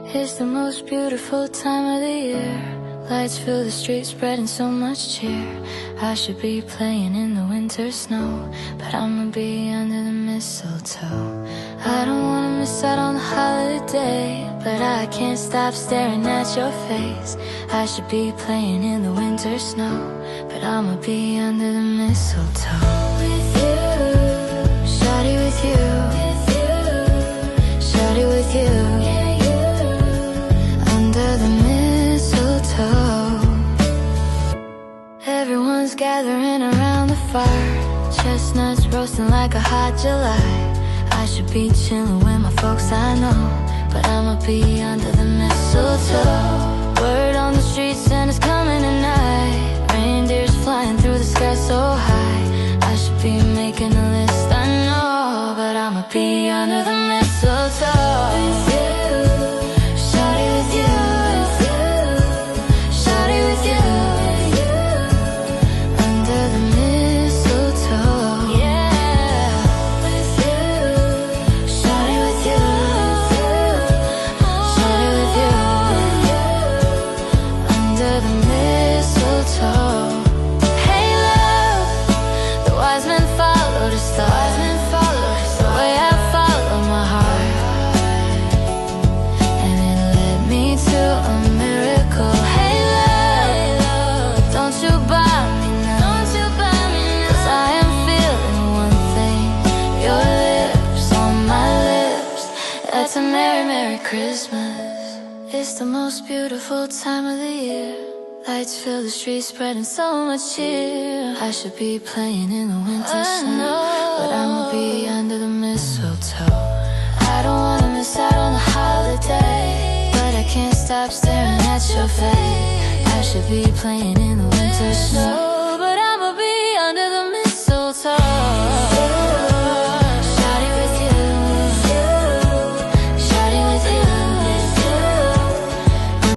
It's the most beautiful time of the year. Lights fill the streets, spreading so much cheer. I should be playing in the winter snow, but I'ma be under the mistletoe. I don't wanna miss out on the holiday, but I can't stop staring at your face. I should be playing in the winter snow, but I'ma be under the mistletoe. With you, shawty, with you, shawty, with you, under the mistletoe. Everyone's gathering around the fire, chestnuts roasting like a hot July. I should be chilling with my folks I know, but I'ma be under the mistletoe. Word on the street, Santa's coming tonight. Reindeers flying through the sky so high. I should be making a list, I know, but I'ma be under the mistletoe. With you, shawty, with you, shawty, with you, under the mistletoe. Yeah, with you, shawty, with you, shawty, with you, under the mistletoe. Hey love, the wise men follow the stars, the way I follow my heart, and it led me to a miracle. Hey love, don't you buy me now, 'cause I am feeling one thing, your lips on my lips. That's a merry, merry Christmas. It's the most beautiful time of the year. Lights fill the streets, spreading so much cheer. I should be playing in the winter sun, but I'ma be under the mistletoe. I don't wanna miss out on the holiday, but I can't stop staring at your face. I should be playing in the winter snow.